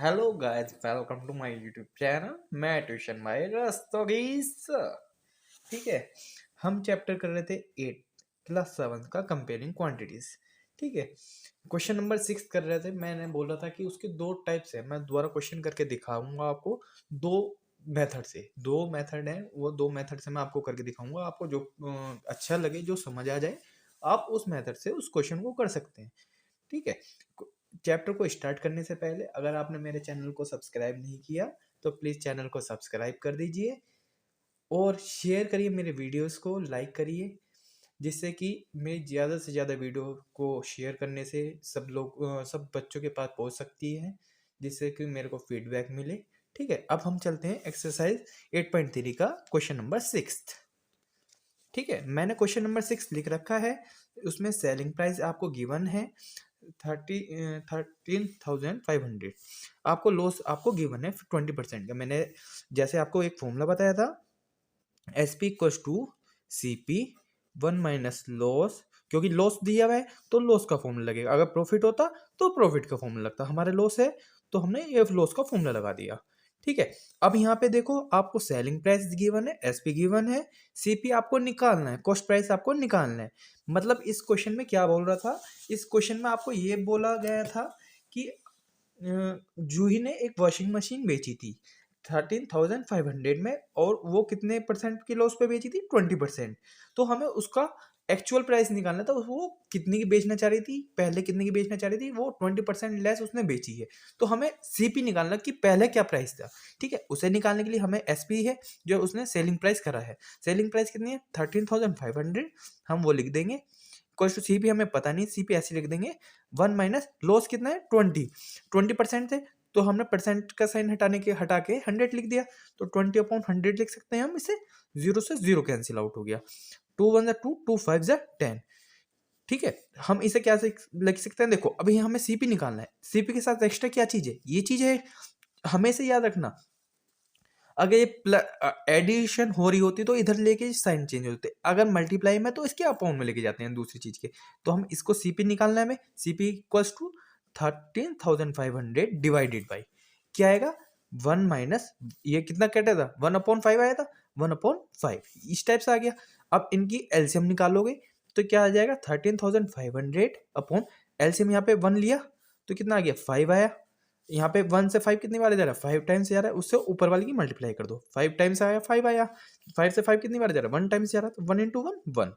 Hello guys, welcome to my YouTube channel. मैं tuition भाई रस्तोगीस। ठीक है, हम चैप्टर कर रहे थे 8 क्लास 7 का कंपेयरिंग क्वांटिटीज। ठीक है, क्वेश्चन नंबर 6 कर रहे थे। मैंने बोला था कि उसके दो टाइप्स है, मैं दोबारा क्वेश्चन करके दिखाऊंगा आपको। दो मेथड से, दो मेथड है, वो दो मेथड से मैं आपको करके दिखाऊंगा। आपको जो अच्छा लगे, जो समझ आ जाए, आप उस मेथड से उस क्वेश्चन को कर सकते हैं। ठीक है, चैप्टर को स्टार्ट करने से पहले अगर आपने मेरे चैनल को सब्सक्राइब नहीं किया तो प्लीज़ चैनल को सब्सक्राइब कर दीजिए और शेयर करिए, मेरे वीडियोस को लाइक करिए, जिससे कि मेरी ज़्यादा से ज़्यादा वीडियो को शेयर करने से सब लोग सब बच्चों के पास पहुंच सकती है, जिससे कि मेरे को फीडबैक मिले। ठीक है, अब हम चलते हैं एक्सरसाइज 8.3 का क्वेश्चन नंबर 6। ठीक है, मैंने क्वेश्चन नंबर 6 लिख रखा है। उसमें सेलिंग प्राइस आपको गिवन है 13,500। आपको लॉस आपको गिवन है 20% का। मैंने जैसे आपको एक फॉर्मूला बताया था, S P equals to C P one minus loss. क्योंकि लॉस दिया हुआ है तो लॉस का फॉर्मूला लगेगा, अगर प्रॉफिट होता तो प्रॉफिट का फॉर्मूला लगता। हमारे लॉस है तो हमने ये लॉस का फॉर्मूला लगा दिया। ठीक है, अब यहाँ पे देखो, आपको सेलिंग प्राइस गिवन है, एसपी गिवन है, सीपी आपको निकालना है, कॉस्ट प्राइस आपको निकालना है। मतलब इस क्वेश्चन में क्या बोल रहा था, इस क्वेश्चन में आपको ये बोला गया था कि जूही ने एक वॉशिंग मशीन बेची थी 13,500 में, और वो कितने परसेंट की लॉस पे बेची थी? 20%। तो हमें उसका एक्चुअल प्राइस निकालना था। वो कितनी की बेचना चाह रही थी, पहले कितने की बेचना चाह रही थी, वो 20% लेस उसने बेची है। तो हमें सीपी निकालना कि पहले क्या प्राइस था। ठीक है, उसे निकालने के लिए हमें एसपी है जो उसने सेलिंग प्राइस करा है। सेलिंग प्राइस कितनी है? 13,500। हम वो लिख देंगे। इक्वल्स टू सीपी हमें पता नहीं, सीपी ऐसे लिख देंगे। वन माइनस लॉस कितना है? 20% थे, तो हमने परसेंट का साइन हटा के 100 लिख दिया। तो 20/100 लिख सकते हैं हम इसे। जीरो से जीरो कैंसिल आउट हो गया। 2 1 2, 2 5 10। ठीक है, हम इसे क्या लिख सकते हैं? देखो, अभी हमें सीपी निकालना है। सीपी के साथ एक्स्ट्रा क्या चीज है? ये चीज है, हमें इसे याद रखना। अगर ये एडिशन हो रही होती तो इधर लेके साइन चेंज होते, अगर मल्टीप्लाई में तो इसके अपाउंट में लेके जाते हैं दूसरी चीज के। तो हम इसको सीपी निकालना है हमें। CP equals to 13,500 divided by क्या आएगा? 1 माइनस, ये कितना कटा था? 1/5 आया था, 1/5 इस टाइप से आ गया। अब इनकी एलसीएम निकालोगे तो क्या आ जाएगा? 13,500 अपॉन एलसीएम, यहाँ पे 1 लिया तो कितना आ गया? 5 आया। यहाँ पे 1 से 5 कितनी बार जा रहा है? 5 टाइम्स जा रहा है। उससे ऊपर वाली की मल्टीप्लाई कर दो। 5 टाइम्स आया, 5 आया। 5 से 5 कितनी बार जा रहा है? 1 टाइम्स जा रहा है, तो 1 इंटू 1 1।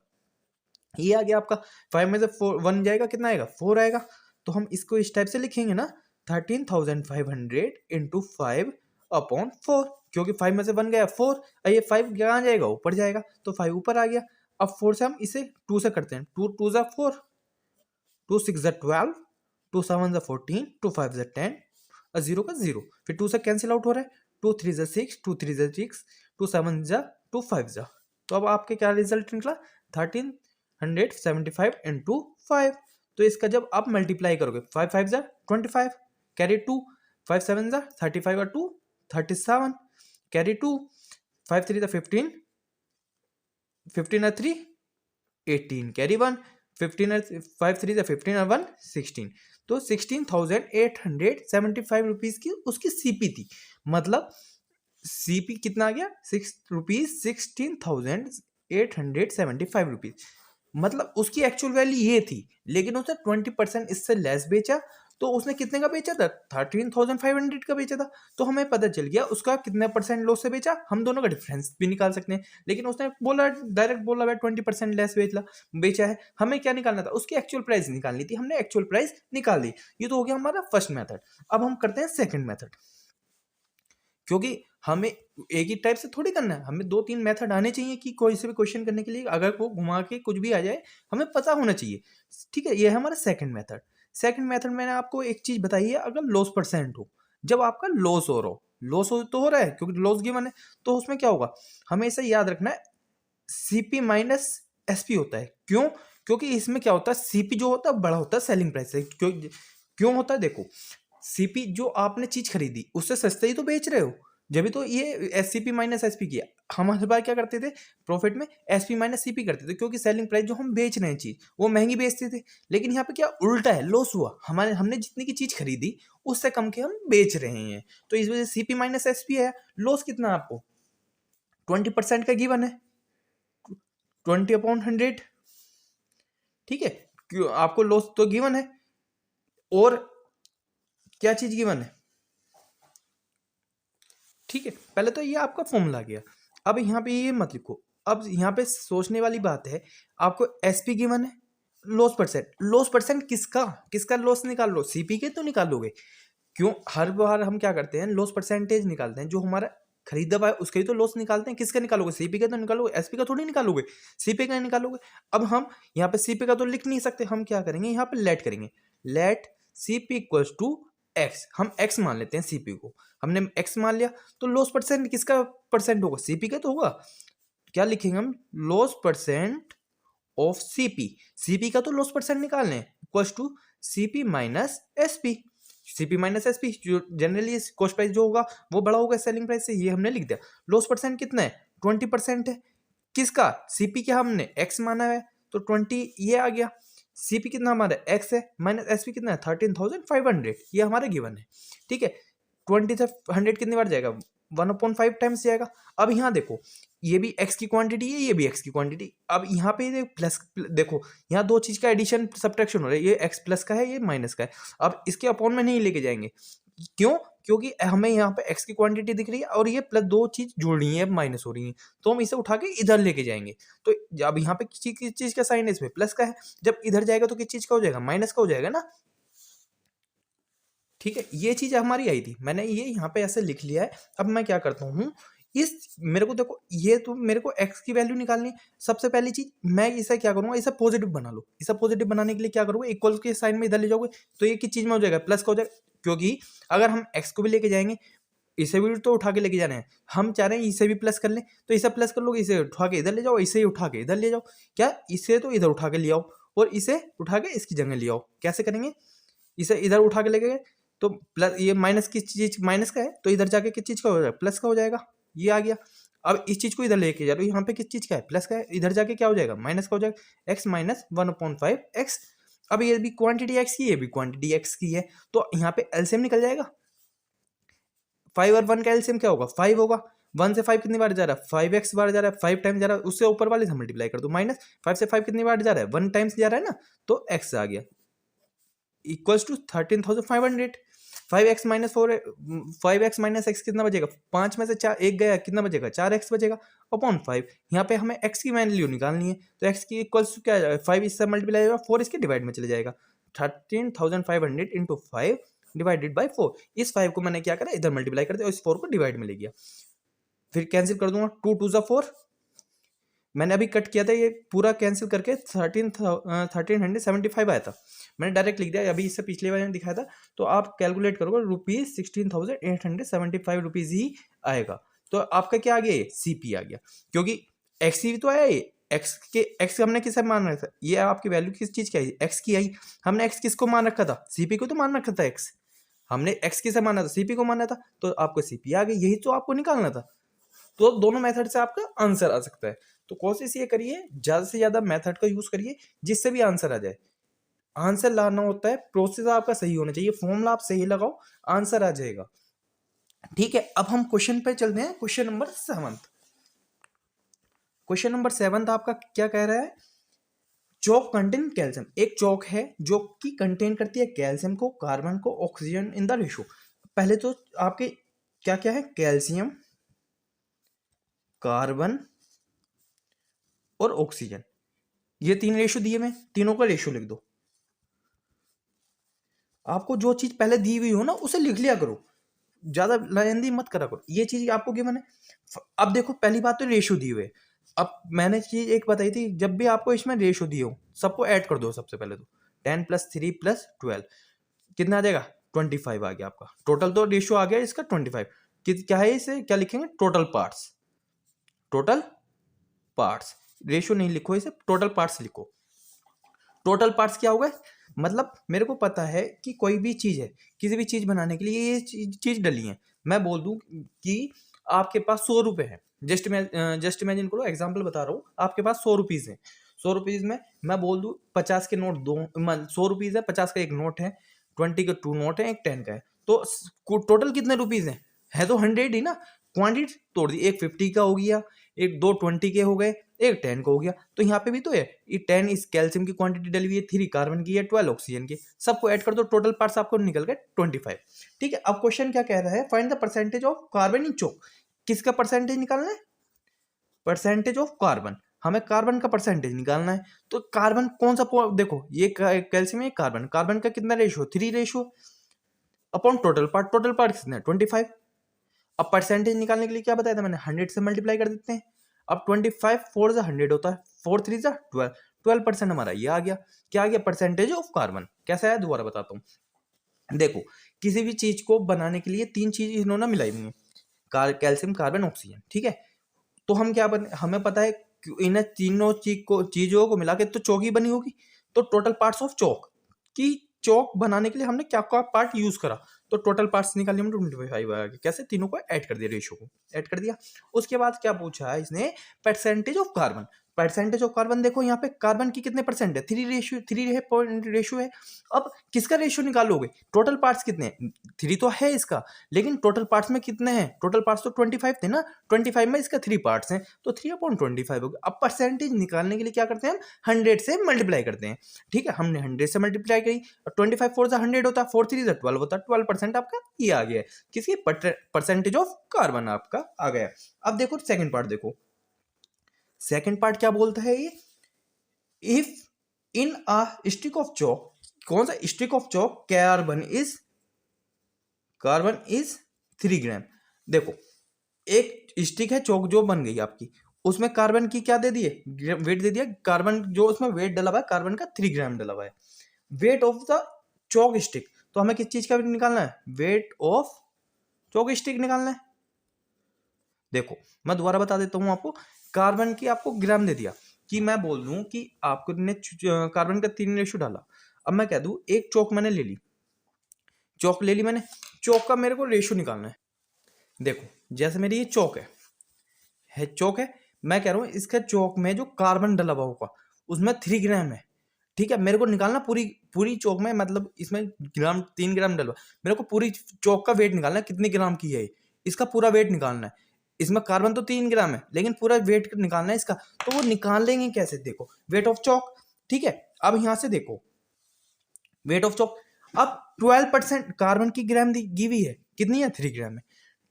ये आ गया आपका। 5 में से 1 जाएगा, कितना आएगा? 4 आएगा। तो हम इसको इस टाइप से लिखेंगे ना, 13,500 इंटू 5 अपॉन 4। क्योंकि 5 में से 1 गया 4, और ये 5 कहाँ जाएगा? ऊपर जाएगा, तो 5 ऊपर आ गया। अब 4 से हम इसे 2 से करते हैं। 2 2 4, 2 6 12, 2 7 14, 2 5 10, और 0 का 0। फिर 2 से कैंसिल आउट हो रहा है। 2 3 6, 2 3 6, 2 7 2 5 तो अब आपके क्या रिजल्ट निकला? 1375 इंटू 5। तो इसका जब आप मल्टीप्लाई करोगे, 5 5 25, कैरी 2, 5 7 35 और 2 37, कैरी 2, 5 3 15, 15 और 3 18, कैरी 1, 15 और 5 3 15 और 1 16। तो 16,875 रुपीज की उसकी सीपी थी। मतलब सीपी कितना आ गया? ₹16,875। मतलब उसकी एक्चुअल वैल्यू ये थी, लेकिन उसने 20% इससे लेस बेचा। तो उसने कितने का बेचा था? 13,500 का बेचा था। तो हमें पता चल गया उसका कितने परसेंट लॉस से बेचा। हम दोनों का डिफरेंस भी निकाल सकते हैं, लेकिन उसने बोला, डायरेक्ट बोला भाई 20% लेस बेचा है। हमें क्या निकालना था? उसकी एक्चुअल प्राइस निकालनी थी। हमने एक्चुअल प्राइस निकाल दी। ये तो हो गया हमारा फर्स्ट मेथड। अब हम करते हैं सेकंड मेथड। क्योंकि हमें एक ही टाइप से थोड़ी करना है, हमें 2-3 मेथड आने चाहिए कि कोई से भी क्वेश्चन करने के लिए। अगर वो घुमा के कुछ भी आ जाए, हमें पता होना चाहिए। ठीक है, ये है हमारा सेकंड मेथड। सेकंड मेथड मैंने आपको एक चीज बताई है, अगर लॉस परसेंट हो, जब आपका लॉस हो रहा हो, लॉस हो तो हो रहा है क्योंकि लॉस गिवन है, तो उसमें क्या होगा? हमें इसे याद रखना है, सीपी माइनस एसपी होता है। क्यों? क्योंकि इसमें क्या होता है, सीपी जो होता है बड़ा होता है सेलिंग प्राइस से। क्यों होता है? देखो, सीपी जो आपने चीज खरीदी उससे सस्ते ही तो बेच रहे हो, जब भी तो ये एससीपी माइनस एसपी किया। हम हर बार क्या करते थे प्रॉफिट में एसपी माइनस सीपी करते थे, क्योंकि सेलिंग प्राइस जो हम बेच रहे हैं चीज वो महंगी बेचते थे। लेकिन यहाँ पे क्या उल्टा है, लॉस हुआ, हमने जितनी की चीज खरीदी उससे कम के हम बेच रहे हैं, तो इस वजह से सीपी माइनस एसपी है। लॉस कितना है आपको 20% का गिवन है, 20/100। ठीक है, क्यों आपको लॉस तो गिवन है, और क्या चीज गिवन है। ठीक है, पहले तो ये आपका फॉर्मूला गया। अब यहाँ पे ये मत लिखो, अब यहाँ पे सोचने वाली बात है, आपको एसपी गिवन है, लॉस परसेंट किसका किसका लॉस निकाल लो, सीपी के तो निकालोगे। क्यों हर बार हम क्या करते हैं लॉस परसेंटेज निकालते हैं, जो हमारा खरीदा हुआ है उसके ही तो लॉस निकालते हैं। किसका निकालोगे, सीपी का तो निकालोगे, एसपी का थोड़ी निकालोगे, सीपी का निकालोगे। अब हम यहाँ पे सीपी का तो लिख नहीं सकते, हम क्या करेंगे यहाँ पे लेट करेंगे, let CP equals to X. हम एक्स मान लेते हैं सीपी को, हमने एक्स मान लिया, तो लॉस परसेंट किसका परसेंट होगा, सीपी का तो होगा। क्या लिखेंगे हम, loss percent of CP, CP का तो लॉस परसेंट निकालने equals to CP minus SP, CP minus SP, जो जनरली कॉस्ट प्राइस जो होगा वो बड़ा होगा सेलिंग प्राइस से, ये हमने लिख दिया। लॉस परसेंट कितना है 20% है, किसका, सीपी का हमने एक्स माना है तो 20 ये आ गया। सीपी कितना हमारा एक्स है, माइनस एसपी कितना है 13,500, ये हमारा गिवन है। ठीक है, 20 से 100 कितनी बार जाएगा, 1/5 टाइम्स जाएगा। अब यहाँ देखो ये भी x की क्वांटिटी है, ये भी x की क्वांटिटी। अब यहाँ पे प्लस देखो, यहाँ दो चीज का एडिशन सब्ट्रैक्शन हो रहा है, ये x प्लस का है, ये माइनस का है। अब इसके अपॉन में नहीं लेके जाएंगे, क्यों, क्योंकि हमें यहाँ पे x की क्वांटिटी दिख रही है और ये प्लस दो चीज जुड़ रही है, माइनस हो रही है, तो हम इसे उठा के इधर लेके जाएंगे। तो अब यहाँ पे किस चीज का साइन है, इसमें प्लस का है, जब इधर जाएगा तो किस चीज का हो जाएगा, माइनस का हो जाएगा ना। ठीक है, ये चीज हमारी आई थी, मैंने ये यहाँ पे ऐसे लिख लिया है। अब मैं क्या करता हूँ, इस मेरे को देखो, ये तो मेरे को x की वैल्यू निकालनी है। सबसे पहली चीज मैं इसे क्या करूंगा, इसे पॉजिटिव बना लो। इसे पॉजिटिव बनाने के लिए क्या करूंगा, इक्वल के साइन में इधर ले जाओगे तो ये किस चीज में हो जाएगा, प्लस का हो जाएगा। क्योंकि अगर हम x को भी लेके जाएंगे, इसे भी तो उठा के लेके जाना है, हम चाह रहे हैं इसे भी प्लस कर लें, तो इसे प्लस कर लोगे, इसे उठा के इधर ले जाओ, इसे उठा के इधर ले जाओ। क्या, इसे तो इधर उठा के ले आओ और इसे उठा के इसकी जगह ले आओ। कैसे करेंगे, इसे इधर उठा के लेके गए तो प्लस, ये माइनस की चीज माइनस का है तो इधर जाके किस चीज का हो जाएगा, प्लस का हो जाएगा, ये आ गया। अब इस चीज को इधर लेके जा रहे हो, यहाँ पे किस चीज का है, प्लस का है, इधर जाके क्या हो जाएगा, माइनस का हो जाएगा, x माइनस 1/5 x। अब ये भी क्वांटिटी x की, ये भी क्वांटिटी x की है, तो यहाँ पे एलसीएम निकल जाएगा। 5 और 1 का एलसीएम क्या होगा, 5 होगा। 1 से 5 कितनी बार जा रहा है, 5x बार जा रहा है, 5 टाइम्स जा रहा है, उससे ऊपर वाले से मल्टीप्लाई कर दो, माइनस 5 से 5 कितनी बार जा रहा है, 1 टाइम्स जा रहा है ना, तो x आ गया equals to 13,500। 5x minus 4, 5x minus X कितना बचेगा, 5 में से 4 एक गया, कितना बचेगा, 4x बचेगा अपॉन 5। यहाँ पे हमें x की वैल्यू निकालनी है, तो x की इक्वल्स क्या आ जाएगा, 5 इससे मल्टीप्लाई होगा, 4 इसके डिवाइड में चले जाएगा, 13,500 इंटू 5 डिवाइडेड बाई 4। इस 5 को मैंने क्या करा, इधर मल्टीप्लाई कर दिया और इस 4 को डिवाइड में ले गया, फिर कैंसिल कर दूंगा, 2 2 4। मैंने अभी कट किया था, ये पूरा कैंसिल करके 1375 आया था, मैंने डायरेक्ट लिख दिया। अभी इससे पिछले बार दिखाया था, तो आप कैलकुलेट करोगे रुपीज 16,875 ही आएगा। तो आपका क्या आ गया, सीपी आ गया, क्योंकि एक्स ही तो आया, ये एक्स हमने किसे मान रखा था, ये आपकी वैल्यू किस चीज की आई, एक्स की आई। हमने एक्स किसको मान रखा था, सीपी को तो मान रखा था एक्स, हमने एक्स किसे माना था, सीपी को माना था, तो आपको सीपी आ गई, यही तो आपको निकालना था। तो दोनों मेथड से आपका आंसर आ सकता है। तो कोशिश ये करिए ज्यादा से ज्यादा मेथड का यूज करिए जिससे भी आंसर आ जाए। आंसर लाना होता है, प्रोसेस आपका सही होना चाहिए, फॉर्मूला आप सही लगाओ, आंसर आ जाएगा। ठीक है, अब हम क्वेश्चन पे चलते हैं, क्वेश्चन नंबर 7। क्वेश्चन नंबर 7 आपका क्या कह रहा है, चौक कंटेन कैल्शियम। एक चौक है जो कि कंटेन करती है कैल्शियम को, कार्बन को, ऑक्सीजन इन द रेशो। पहले तो आपके क्या क्या है, कैल्शियम, कार्बन और ऑक्सीजन, ये 3 रेशो दिए हुए, तीनों का रेशो लिख दो। आपको जो चीज पहले दी हुई हो ना उसे लिख लिया करो, ज्यादा लंदी मत करा करो, ये चीज आपको गिवन है। अब देखो पहली बात तो रेशो दी हुए, अब मैंने चीज एक बताई थी, जब भी आपको इसमें रेशो दिए हो सबको ऐड कर दो। सबसे पहले तो 10 + 3 + 12 कितना आ जाएगा, 25 आ गया आपका। टोटल तो रेशो आ गया इसका 25। क्या है इसे, क्या लिखेंगे, total parts, total parts, ratio नहीं लिखो, इसे टोटल पार्ट्स लिखो। टोटल पार्ट्स क्या होगा, मतलब मेरे को पता है कि कोई भी चीज है, किसी भी चीज बनाने के लिए ये चीज डली है। मैं बोल दूं कि आपके पास 100 रुपए है, जस्ट इमेजिन करो, एग्जाम्पल बता रहा हूँ, आपके पास 100 रुपीज़ है। 100 रुपीज़ में मैं बोल दूँ 50 के नोट दो, 100 रुपीज़ है, 50 का एक नोट है, 20 के 2 नोट है, एक 10 का है, तो टोटल कितने रुपीज़ हैं? है तो 100 ही ना। क्वांटिटी तोड़ दी, एक 50 का हो गया, एक दो 20 के हो गए, एक 10 का हो गया। तो यहाँ पे भी तो है, ये 10 इस कैल्शियम की क्वांटिटी डली हुई है, 3 कार्बन की है, 12 ऑक्सीजन की, सबको ऐड कर दो, टोटल पार्ट्स आपको निकल गए 25। ठीक है, अब क्वेश्चन क्या कह रहा है, find the percentage of carbon in chalk. किसका परसेंटेज निकालना है? परसेंटेज ऑफ कार्बन, हमें कार्बन का परसेंटेज निकालना है। तो कार्बन कौन सा देखो, ये कैल्शियम है, कार्बन, कार्बन का कितना ratio, 3 ratio upon total part, total part कितना है 25। अब परसेंटेज निकालने के लिए क्या बताया था मैंने, 100 से मल्टीप्लाई कर देते हैं। अब 25 4 जा 100 होता है, 4 3 जा 12, 12% हमारा ये आ गया। क्या आ गया? Percentage of carbon. कैसा है दोबारा बताता हूँ। देखो, किसी भी चीज को बनाने के लिए 3 चीज इन्होंने मिलाई हुई है, कैल्शियम, कार्बन, ऑक्सीजन। ठीक है, तो हम क्या हमें पता है इन तीनों चीजों को मिला के तो चौक ही बनी होगी। तो टोटल पार्ट्स ऑफ चौक की, चौक बनाने के लिए हमने क्या क्या पार्ट यूज करा, तो टोटल पार्ट्स निकाले हमने 25 आ गए। कैसे? तीनों को ऐड कर दिया, रेशियो को ऐड कर दिया। उसके बाद क्या पूछा है इसने, percentage of carbon. Percentage of carbon, देखो यहाँ पे कार्बन की कितने परसेंट है, 3 रेशियो है। अब किसका रेशियो निकालोगे, टोटल पार्ट्स कितने हैं, 3 तो है इसका, लेकिन टोटल पार्ट्स में कितने हैं, टोटल पार्ट्स तो 25 थे ना, 25 में इसका 3 पार्ट्स हैं, तो 3/25 हो गया। अब परसेंटेज निकालने के लिए क्या करते हैं हम, 100 से मल्टीप्लाई करते हैं। ठीक है, हमने 100 से मल्टीप्लाई करी, 25 4 जा 100 होता है, 4 3 जा 12 होता है, 12% आपका ये आ गया है, किसकी परसेंटेज ऑफ कार्बन आपका आ गया। अब देखो सेकंड पार्ट, देखो सेकंड पार्ट क्या बोलता है ये, if in a stick of chalk, कौन सा stick of chalk, carbon is 3 ग्राम। देखो, एक स्टिक है चौक जो बन गई आपकी, उसमें कार्बन की क्या दे दिए, वेट दे दिया, कार्बन जो उसमें वेट डला हुआ है, कार्बन का 3 ग्राम डला हुआ है, weight of the Chowk stick. तो हमें किस चीज का वेट निकालना है, वेट ऑफ चौक स्टिक निकालना है। देखो मैं दोबारा बता देता हूं आपको, कार्बन की आपको ग्राम दे दिया, कि मैं बोल दूं कि आपको ने कार्बन का 3 रेशियो डाला। अब मैं कह दूं एक चौक मैंने ले ली, चौक ले ली मैंने, चौक का मेरे को रेशियो निकालना है। देखो जैसे मेरी ये चौक है चौक है, मैं कह रहा हूँ इसका चौक में जो कार्बन डला हुआ होगा उसमें 3 ग्राम है। ठीक है, मेरे को निकालना पूरी पूरी चौक में, मतलब इसमें ग्राम 3 ग्राम डलवा, मेरे को पूरी चौक का वेट निकालना है, कितने ग्राम की है, इसका पूरा वेट निकालना है। इसमें कार्बन तो 3 ग्राम है, लेकिन पूरा वेट निकालना है इसका, तो वो निकाल लेंगे कैसे, देखो वेट ऑफ चौक। ठीक है, अब यहां से देखो वेट ऑफ चौक, अब 12% कार्बन की ग्राम दी हुई है, कितनी है 3 ग्राम में,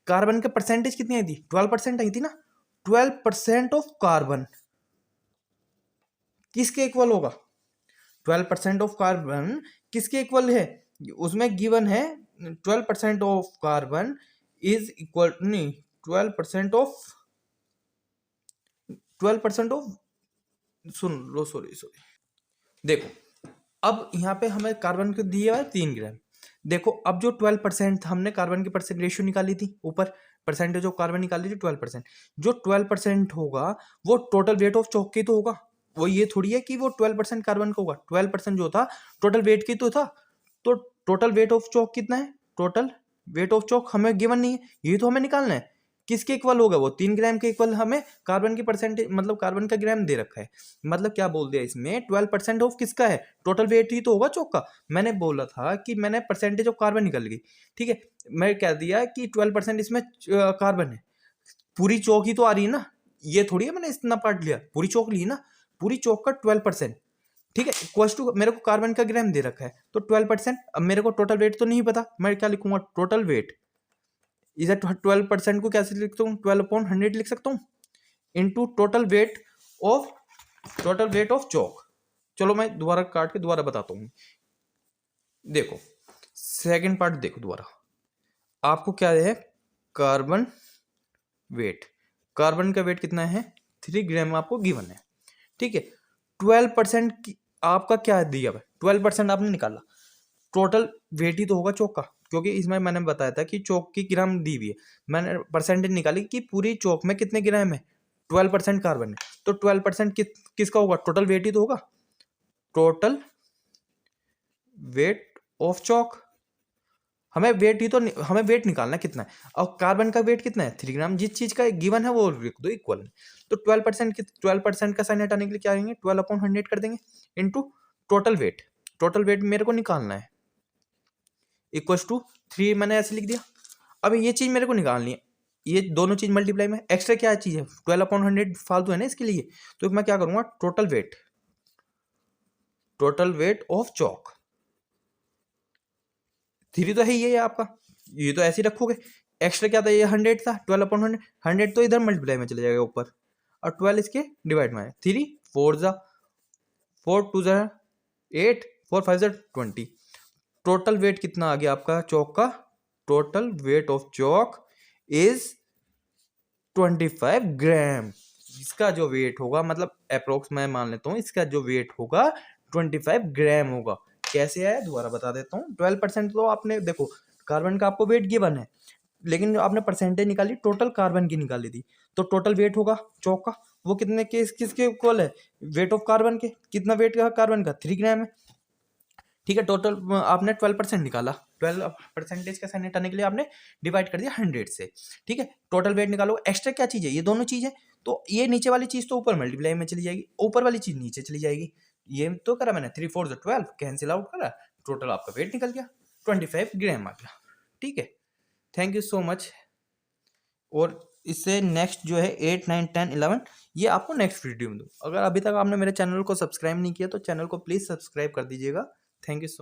कार्बन का परसेंटेज कितनी आई थी, 12% आई थी ना। 12% ऑफ कार्बन किसके इक्वल होगा, 12% ऑफ कार्बन किसके इक्वल है, उसमें गिवन है 12% ऑफ कार्बन इज इक्वल, नहीं 12% of 12% of, soon low, sorry sorry, देखो अब यहाँ पे हमें कार्बन को दिए हुआ है 3 ग्राम। देखो अब जो 12% हमने कार्बन की परसेंट रेशियो निकाली थी, ऊपर परसेंटेज ऑफ कार्बन निकाली थी 12%, जो 12% होगा वो टोटल वेट ऑफ चौक की तो होगा, वो ये थोड़ी है कि वो 12% कार्बन का होगा, 12% जो था टोटल वेट की तो था। तो टोटल वेट ऑफ चौक कितना है, टोटल वेट ऑफ चौक हमें गिवन नहीं है, ये तो हमें निकालना है, किसके इक्वल होगा वो, 3 ग्राम के इक्वल, हमें कार्बन की परसेंटेज मतलब कार्बन का ग्राम दे रखा है, मतलब क्या बोल दिया इसमें, 12% ऑफ किसका है, टोटल वेट ही तो होगा चौक का। मैंने बोला था कि मैंने परसेंटेज ऑफ कार्बन निकल गई, ठीक है, मैं कह दिया कि 12% इसमें कार्बन है, पूरी चौक ही तो आ रही है ना, ये थोड़ी है मैंने इतना पार्ट लिया, पूरी चौक ली ना, पूरी चौक का 12%। ठीक है, इक्वल्स टू मेरे को कार्बन का ग्राम दे रखा है, तो 12%। अब मेरे को टोटल वेट तो नहीं पता, मैं क्या लिखूंगा, टोटल वेट इधर 12% को कैसे लिखता हूँ, 12/100 लिख सकता हूँ, into total weight of chalk. चलो मैं दोबारा काट के दोबारा बताता हूँ। देखो सेकंड पार्ट देखो दोबारा, आपको क्या है, कार्बन वेट, कार्बन का वेट कितना है 3 ग्राम आपको गिवन है। ठीक है, 12% आपका क्या दिया है, 12% आपने निकाला, टोटल वेट ही तो होगा चौक का, क्योंकि इसमें मैंने बताया था कि चौक की ग्राम दी हुई है, मैंने परसेंटेज निकाली कि पूरी चौक में कितने ग्राम है, 12% कार्बन है, तो 12% किसका होगा, टोटल वेट ही तो होगा, टोटल वेट ऑफ चौक। हमें वेट ही तो हमें वेट निकालना है कितना है, और कार्बन का वेट कितना है 3 ग्राम, जिस चीज का गिवन है वो लिख दो इक्वल है। तो 12% का साइन हटाने के लिए क्या करेंगे, 12/100 कर देंगे into total weight. Total weight मेरे को निकालना है इक्वल्स टू 3, मैंने ऐसे लिख दिया। अब ये चीज मेरे को निकालनी है, ये दोनों चीज मल्टीप्लाई में, एक्स्ट्रा क्या चीज है 12/100 फालतू है ना इसके लिए, तो मैं क्या करूंगा टोटल वेट ऑफ चौक, 3 तो है ये आपका, ये तो ऐसे ही रखोगे। एक्स्ट्रा क्या था, ये 100 था, 12/100, 100 तो इधर मल्टीप्लाई में चले जाएगा ऊपर, और 12 इसके डिवाइड में है। 3 4 जा 4 2 जा 8 4 5 जा 20। टोटल वेट कितना आ गया आपका चौक का, total weight of chalk is 25 ग्राम। इसका जो वेट होगा, मतलब अप्रोक्स मैं मान लेता हूँ, इसका जो वेट होगा 25 ग्राम होगा। कैसे आया दोबारा बता देता हूँ। 12% तो आपने देखो, कार्बन का आपको वेट गिवन है, लेकिन आपने परसेंटेज निकाली टोटल कार्बन की निकाली थी, तो टोटल वेट होगा चौक का वो कितने के, किसके इक्वल है, वेट ऑफ कार्बन के। कितना वेट का कार्बन का 3 ग्राम है, ठीक है। टोटल आपने 12% निकाला, 12% का साइन हटाने के लिए आपने डिवाइड कर दिया 100 से, ठीक है। टोटल वेट निकालो, एक्स्ट्रा क्या चीज़ है, ये दोनों चीज़ है, तो ये नीचे वाली चीज़ तो ऊपर मल्टीप्लाई में चली जाएगी, ऊपर वाली चीज़ नीचे चली जाएगी। ये तो करा मैंने 3 4 12 कैंसिल आउट करा, टोटल आपका वेट निकल गया 25 ग्राम आ गया, ठीक है। Thank you so much. और इससे नेक्स्ट जो है 8 9 10 11 ये आपको नेक्स्ट वीडियो में दूँ। अगर अभी तक आपने मेरे चैनल को सब्सक्राइब नहीं किया तो चैनल को प्लीज़ सब्सक्राइब कर दीजिएगा। Thank you so